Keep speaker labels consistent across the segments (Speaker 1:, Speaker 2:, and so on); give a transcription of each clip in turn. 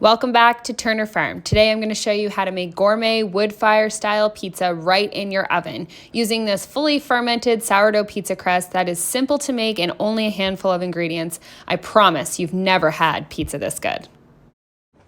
Speaker 1: Welcome back to Turner Farm. Today I'm going to show you how to make gourmet wood fire style pizza right in your oven using this fully fermented sourdough pizza crust that is simple to make and only a handful of ingredients. I promise you've never had pizza this good.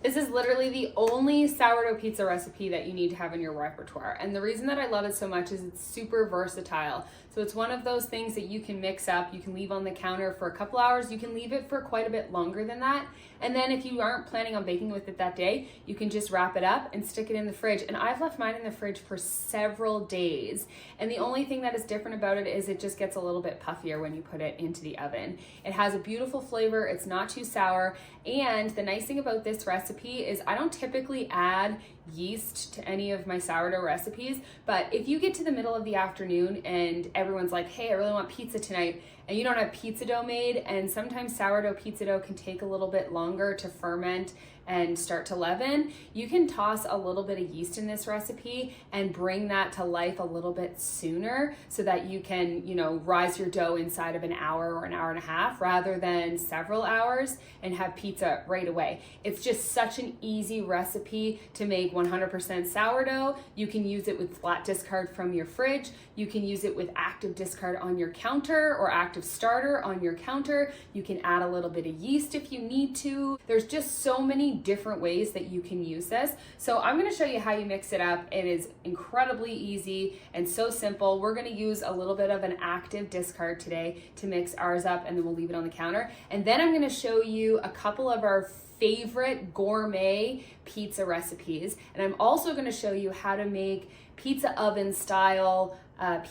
Speaker 1: This is literally the only sourdough pizza recipe that you need to have in your repertoire. And the reason that I love it so much is it's super versatile. So it's one of those things that you can mix up, you can leave on the counter for a couple hours, you can leave it for quite a bit longer than that. And then if you aren't planning on baking with it that day, you can just wrap it up and stick it in the fridge. And I've left mine in the fridge for several days. And the only thing that is different about it is it just gets a little bit puffier when you put it into the oven. It has a beautiful flavor, it's not too sour. And the nice thing about this recipe is I don't typically add yeast to any of my sourdough recipes, but if you get to the middle of the afternoon and everyone's like, hey, I really want pizza tonight, and you don't have pizza dough made, and sometimes sourdough pizza dough can take a little bit longer to ferment and start to leaven, you can toss a little bit of yeast in this recipe and bring that to life a little bit sooner so that you can, rise your dough inside of an hour or an hour and a half rather than several hours and have pizza right away. It's just such an easy recipe to make 100% sourdough. You can use it with flat discard from your fridge. You can use it with active discard on your counter or active starter on your counter. You can add a little bit of yeast if you need to. There's just so many different ways that you can use this. So I'm going to show you how you mix it up. It is incredibly easy and so simple. We're going to use a little bit of an active discard today to mix ours up, and then we'll leave it on the counter. And then I'm going to show you a couple of our favorite gourmet pizza recipes. And I'm also going to show you how to make pizza oven style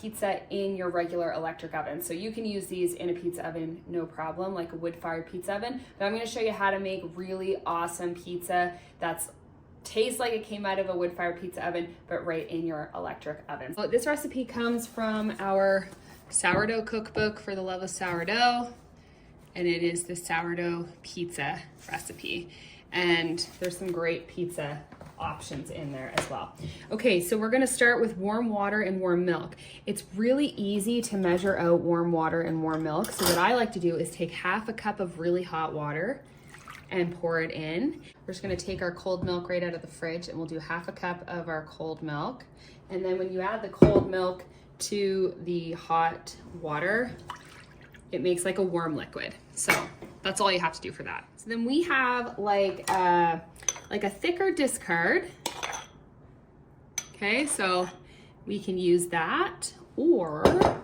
Speaker 1: pizza in your regular electric oven. So you can use these in a pizza oven, no problem, like a wood-fired pizza oven. But I'm going to show you how to make really awesome pizza that's tastes like it came out of a wood-fired pizza oven, but right in your electric oven. So this recipe comes from our sourdough cookbook for the love of sourdough, and it is the sourdough pizza recipe. And there's some great pizza options in there as well. Okay, so we're gonna start with warm water and warm milk. It's really easy to measure out warm water and warm milk. So what I like to do is take half a cup of really hot water and pour it in. We're just gonna take our cold milk right out of the fridge, and we'll do half a cup of our cold milk. And then when you add the cold milk to the hot water, it makes like a warm liquid. So that's all you have to do for that. So then we have like a thicker discard. Okay, so we can use that, or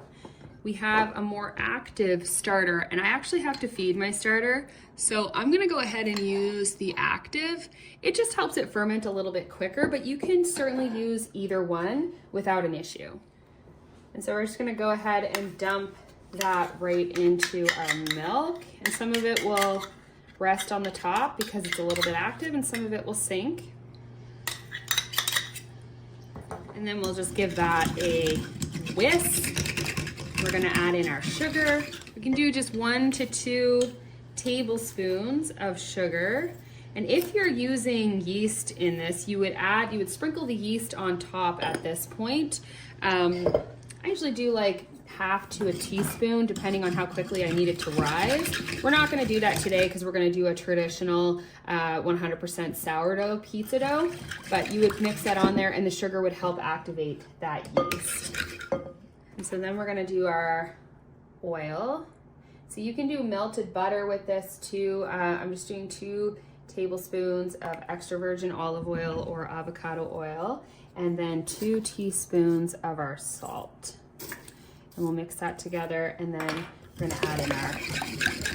Speaker 1: we have a more active starter, and I actually have to feed my starter. So I'm gonna go ahead and use the active. It just helps it ferment a little bit quicker, but you can certainly use either one without an issue. And so we're just gonna go ahead and dump that right into our milk, and some of it will rest on the top because it's a little bit active, and some of it will sink. And then we'll just give that a whisk. We're gonna add in our sugar. We can do just 1 to 2 tablespoons of sugar. And if you're using yeast in this, you would sprinkle the yeast on top at this point. I usually do like half to a teaspoon, depending on how quickly I need it to rise. We're not gonna do that today because we're gonna do a traditional 100% sourdough pizza dough, but you would mix that on there and the sugar would help activate that yeast. And so then we're gonna do our oil. So you can do melted butter with this too. I'm just doing 2 tablespoons of extra virgin olive oil or avocado oil, and then 2 teaspoons of our salt. And we'll mix that together, and then we're gonna add in our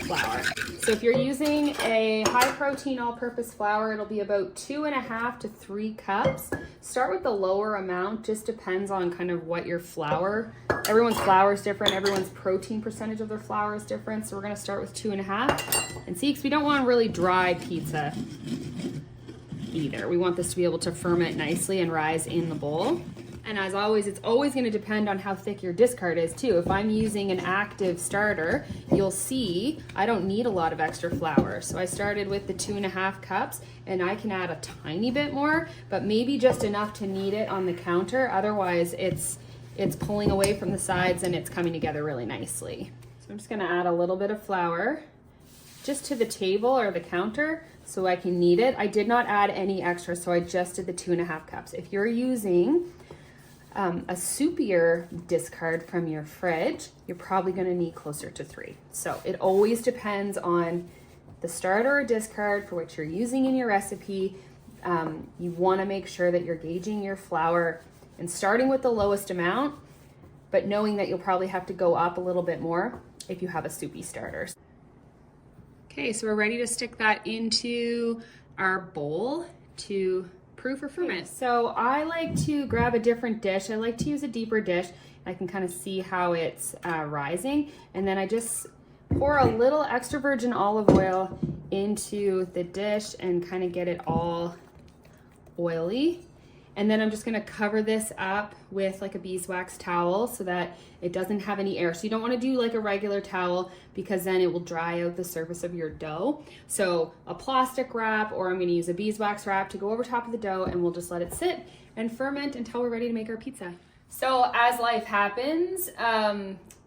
Speaker 1: flour. So if you're using a high protein all-purpose flour, it'll be about 2.5 to 3 cups. Start with the lower amount, just depends on kind of what your flour, everyone's flour is different, everyone's protein percentage of their flour is different. So we're gonna start with 2.5 and see, because we don't want really dry pizza either. We want this to be able to ferment nicely and rise in the bowl. And as always, it's always going to depend on how thick your discard is too. If I'm using an active starter, you'll see I don't need a lot of extra flour. So I started with the 2.5 cups, and I can add a tiny bit more, but maybe just enough to knead it on the counter. Otherwise, it's pulling away from the sides and it's coming together really nicely. So I'm just going to add a little bit of flour just to the table or the counter so I can knead it. I did not add any extra, so I just did the 2.5 cups. If you're using a soupier discard from your fridge, you're probably gonna need closer to 3. So it always depends on the starter or discard for what you're using in your recipe. You wanna make sure that you're gauging your flour and starting with the lowest amount, but knowing that you'll probably have to go up a little bit more if you have a soupy starter. Okay, so we're ready to stick that into our bowl to proof or ferment. So I like to grab a different dish. I like to use a deeper dish. I can kind of see how it's rising. And then I just pour a little extra virgin olive oil into the dish and kind of get it all oily. And then I'm just gonna cover this up with like a beeswax towel so that it doesn't have any air. So you don't wanna do like a regular towel because then it will dry out the surface of your dough. So a plastic wrap, or I'm gonna use a beeswax wrap to go over top of the dough, and we'll just let it sit and ferment until we're ready to make our pizza. So as life happens,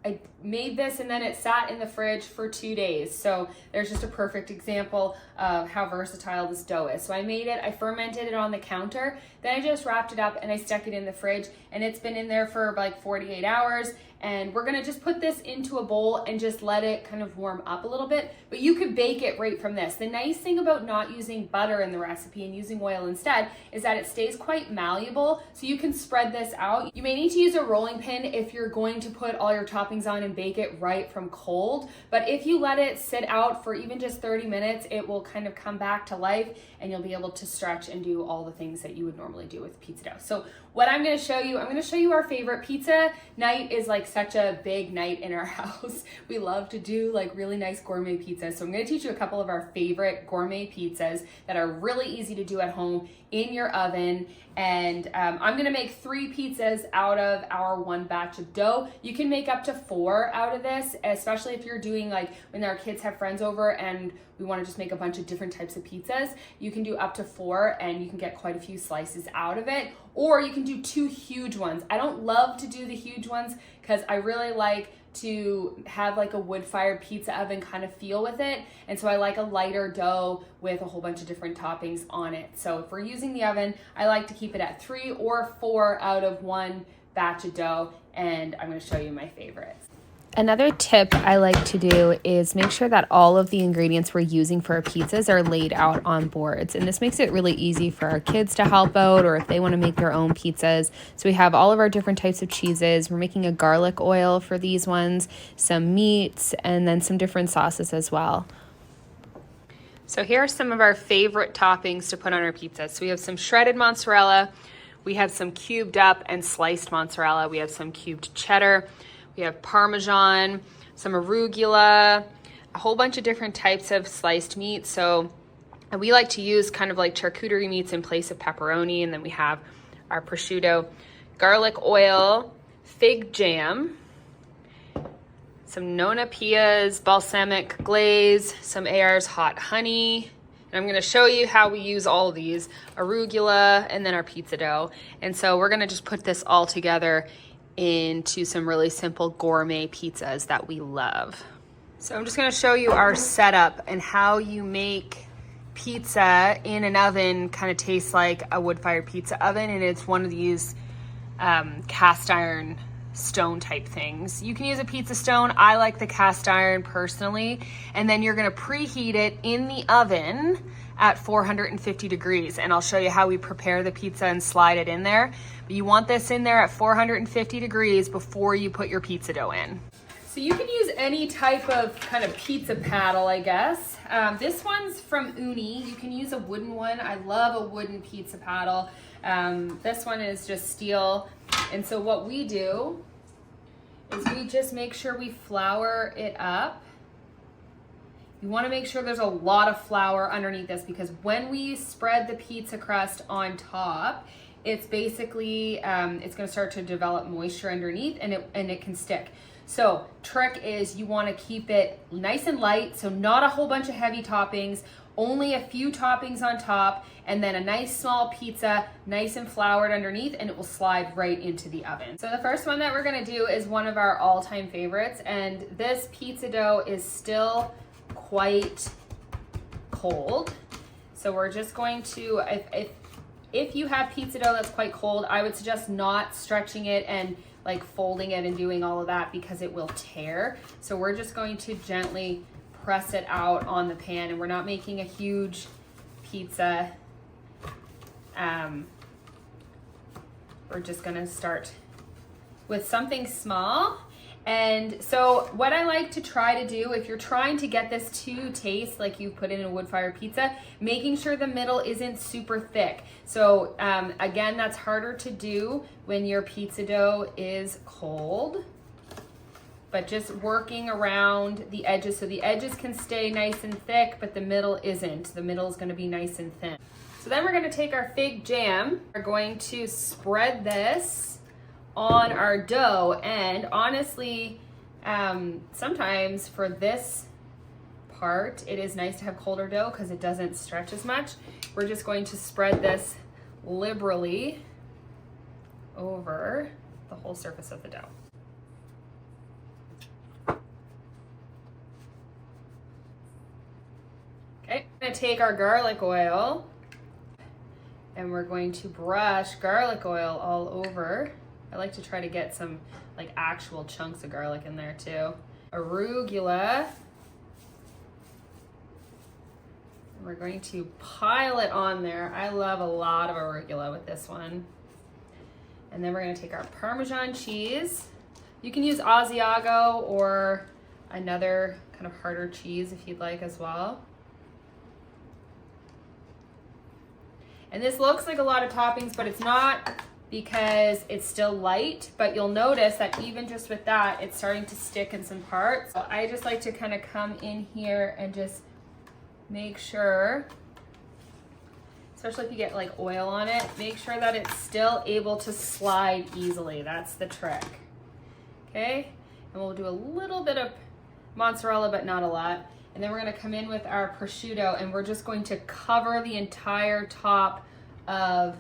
Speaker 1: I made this and then it sat in the fridge for 2 days. So there's just a perfect example of how versatile this dough is. So I made it, I fermented it on the counter, then I just wrapped it up and I stuck it in the fridge, and it's been in there for like 48 hours. And we're gonna just put this into a bowl and just let it kind of warm up a little bit, but you could bake it right from this. The nice thing about not using butter in the recipe and using oil instead is that it stays quite malleable, so you can spread this out. You may need to use a rolling pin if you're going to put all your toppings on and bake it right from cold, but if you let it sit out for even just 30 minutes, it will kind of come back to life and you'll be able to stretch and do all the things that you would normally do with pizza dough. So what I'm gonna show you our favorite pizza night. Is like such a big night in our house. We love to do like really nice gourmet pizzas. So I'm gonna teach you a couple of our favorite gourmet pizzas that are really easy to do at home in your oven. And I'm gonna make 3 pizzas out of our 1 batch of dough. You can make up to 4 out of this, especially if you're doing like when our kids have friends over and we wanna just make a bunch of different types of pizzas. You can do up to 4 and you can get quite a few slices out of it. Or you can do 2 huge ones. I don't love to do the huge ones because I really like to have like a wood-fired pizza oven kind of feel with it. And so I like a lighter dough with a whole bunch of different toppings on it. So if we're using the oven, I like to keep it at 3 or 4 out of 1 batch of dough. And I'm gonna show you my favorites. Another tip I like to do is make sure that all of the ingredients we're using for our pizzas are laid out on boards. And this makes it really easy for our kids to help out, or if they want to make their own pizzas. So we have all of our different types of cheeses. We're making a garlic oil for these ones, some meats, and then some different sauces as well. So here are some of our favorite toppings to put on our pizza. So we have some shredded mozzarella. We have some cubed up and sliced mozzarella. We have some cubed cheddar. We have Parmesan, some arugula, a whole bunch of different types of sliced meat. So we like to use kind of like charcuterie meats in place of pepperoni. And then we have our prosciutto, garlic oil, fig jam, some Nona Pia's balsamic glaze, some AR's hot honey. And I'm gonna show you how we use all of these, arugula, and then our pizza dough. And so we're gonna just put this all together into some really simple gourmet pizzas that we love. So I'm just gonna show you our setup and how you make pizza in an oven kind of tastes like a wood-fired pizza oven, and it's one of these cast iron stone type things. You can use a pizza stone. I like the cast iron personally. And then you're gonna preheat it in the oven at 450 degrees. And I'll show you how we prepare the pizza and slide it in there. But you want this in there at 450 degrees before you put your pizza dough in. So you can use any type of kind of pizza paddle, I guess. This one's from Uni. You can use a wooden one. I love a wooden pizza paddle. This one is just steel. And so what we do is we just make sure we flour it up. You want to make sure there's a lot of flour underneath this, because when we spread the pizza crust on top, it's basically, it's going to start to develop moisture underneath, and it can stick. So trick is you want to keep it nice and light, so not a whole bunch of heavy toppings, only a few toppings on top, and then a nice small pizza, nice and floured underneath, and it will slide right into the oven. So the first one that we're gonna do is one of our all-time favorites, and this pizza dough is still quite cold. So we're just going to, if you have pizza dough that's quite cold, I would suggest not stretching it and like folding it and doing all of that because it will tear. So we're just going to gently press it out on the pan, and we're not making a huge pizza. We're just gonna start with something small. And so what I like to try to do, if you're trying to get this to taste like you put it in a wood-fired pizza, making sure the middle isn't super thick. So again, that's harder to do when your pizza dough is cold, but just working around the edges so the edges can stay nice and thick, but the middle isn't. The middle is gonna be nice and thin. So then we're gonna take our fig jam. We're going to spread this on our dough, and honestly, sometimes for this part, it is nice to have colder dough because it doesn't stretch as much. We're just going to spread this liberally over the whole surface of the dough. Okay, I'm gonna take our garlic oil and we're going to brush garlic oil all over. I like to try to get some like actual chunks of garlic in there too. Arugula. And we're going to pile it on there. I love a lot of arugula with this one. And then we're gonna take our Parmesan cheese. You can use Asiago or another kind of harder cheese if you'd like as well. And this looks like a lot of toppings, but it's not, because it's still light, but you'll notice that even just with that, it's starting to stick in some parts. So I just like to kind of come in here and just make sure, especially if you get like oil on it, make sure that it's still able to slide easily. That's the trick. Okay, and we'll do a little bit of mozzarella, but not a lot. And then we're gonna come in with our prosciutto, and we're just going to cover the entire top of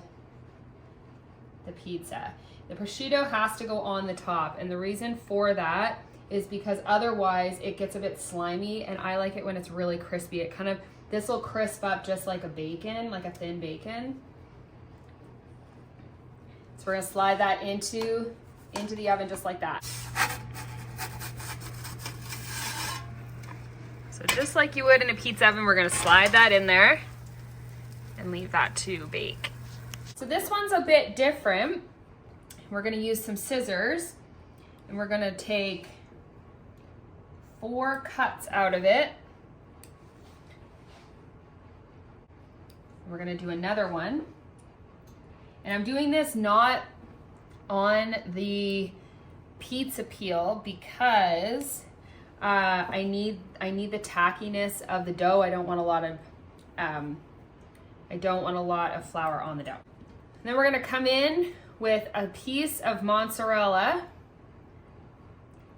Speaker 1: the pizza. The prosciutto has to go on the top, and the reason for that is because otherwise it gets a bit slimy, and I like it when it's really crispy. It kind of, this will crisp up just like a bacon, like a thin bacon. So we're gonna slide that into the oven just like that. So just like you would in a pizza oven, we're gonna slide that in there and leave that to bake. So this one's a bit different. We're gonna use some scissors, and we're gonna take 4 cuts out of it. We're gonna do another one. And I'm doing this not on the pizza peel because I need the tackiness of the dough. I don't want a lot of flour on the dough. And then we're gonna come in with a piece of mozzarella,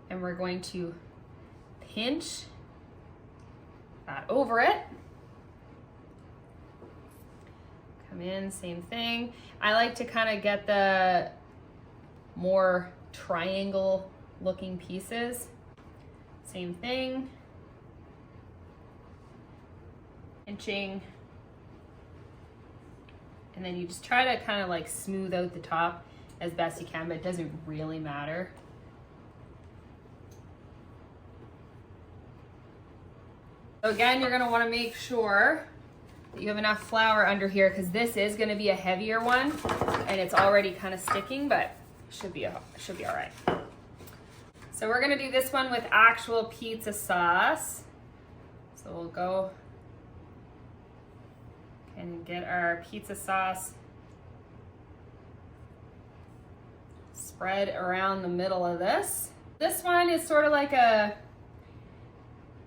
Speaker 1: and we're going to pinch that over it. Come in, same thing. I like to kind of get the more triangle looking pieces. Same thing. Pinching. And then you just try to kind of like smooth out the top as best you can, but it doesn't really matter. So again, you're gonna wanna make sure that you have enough flour under here, because this is gonna be a heavier one and it's already kind of sticking, but it should be all right. So we're gonna do this one with actual pizza sauce. So we'll go and get our pizza sauce spread around the middle of this. This one is sort of like a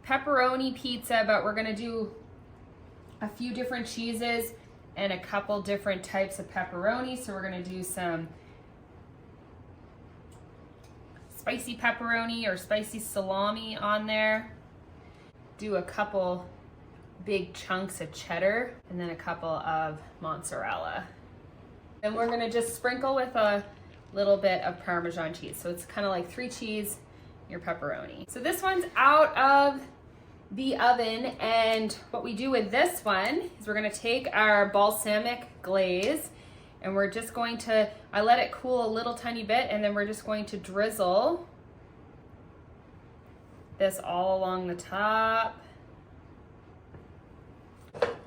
Speaker 1: pepperoni pizza, but we're gonna do a few different cheeses and a couple different types of pepperoni. So we're gonna do some spicy pepperoni or spicy salami on there. Do a couple big chunks of cheddar and then a couple of mozzarella. Then we're gonna just sprinkle with a little bit of Parmesan cheese. So it's kind of like 3 cheese, your pepperoni. So this one's out of the oven, and what we do with this one is we're gonna take our balsamic glaze and we're just going to, I let it cool a little tiny bit, and then we're just going to drizzle this all along the top.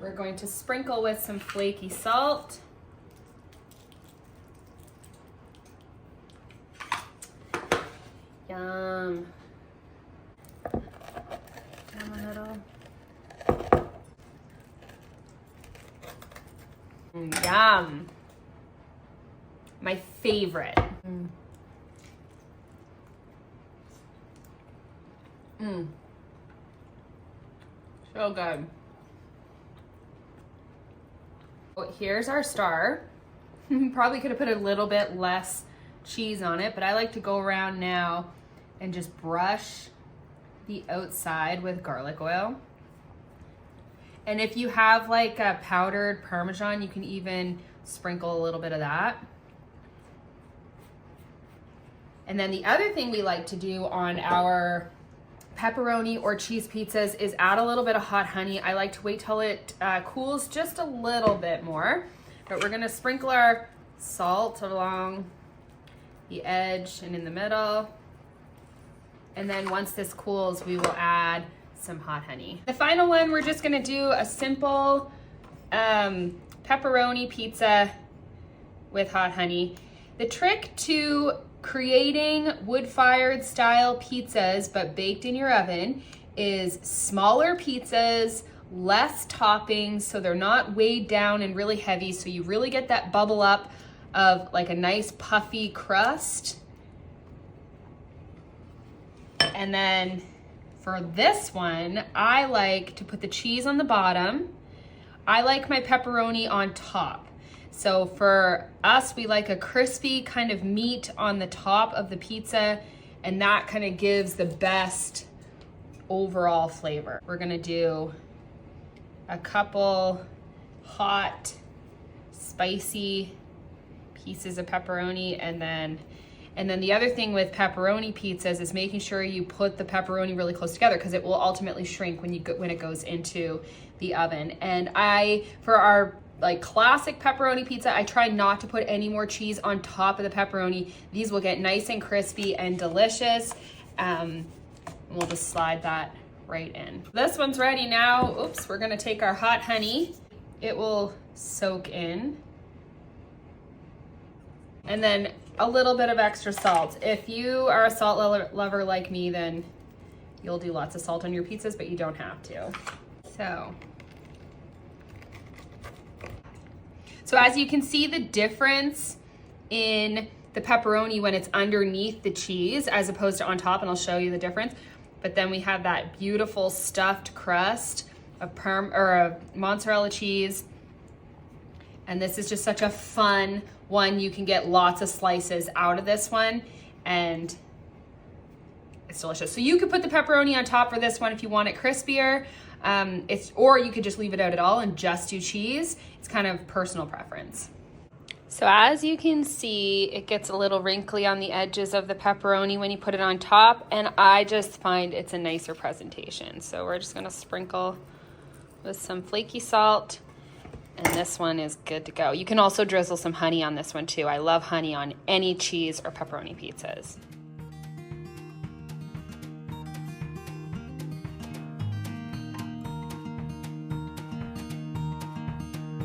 Speaker 1: We're going to sprinkle with some flaky salt. Yum. Down the middle. Yum. My favorite. So good. Oh, here's our star. Probably could have put a little bit less cheese on it, but I like to go around now and just brush the outside with garlic oil. And if you have like a powdered Parmesan, you can even sprinkle a little bit of that. And then the other thing we like to do on our pepperoni or cheese pizzas is add a little bit of hot honey. I like to wait till it cools just a little bit more, but we're gonna sprinkle our salt along the edge and in the middle. And then once this cools, we will add some hot honey. The final one, we're just gonna do a simple pepperoni pizza with hot honey. The trick to creating wood-fired style pizzas but baked in your oven is smaller pizzas, less toppings, so they're not weighed down and really heavy, so you really get that bubble up of like a nice puffy crust. And then for this one, I like to put the cheese on the bottom. I like my pepperoni on top. So for us, we like a crispy kind of meat on the top of the pizza, and that kind of gives the best overall flavor. We're gonna do a couple hot, spicy pieces of pepperoni, and then the other thing with pepperoni pizzas is making sure you put the pepperoni really close together, because it will ultimately shrink when it goes into the oven. And for our like classic pepperoni pizza, I try not to put any more cheese on top of the pepperoni. These will get nice and crispy and delicious. We'll just slide that right in. This one's ready now. Oops, we're gonna take our hot honey. It will soak in. And then a little bit of extra salt. If you are a salt lover like me, then you'll do lots of salt on your pizzas, but you don't have to. So as you can see, the difference in the pepperoni when it's underneath the cheese as opposed to on top, and I'll show you the difference. But then we have that beautiful stuffed crust of mozzarella cheese. And this is just such a fun one. You can get lots of slices out of this one, and it's delicious. So you could put the pepperoni on top for this one if you want it crispier. Or you could just leave it out at all and just do cheese. It's kind of personal preference. So as you can see, it gets a little wrinkly on the edges of the pepperoni when you put it on top, and I just find it's a nicer presentation. So we're just gonna sprinkle with some flaky salt, and this one is good to go. You can also drizzle some honey on this one too. I love honey on any cheese or pepperoni pizzas.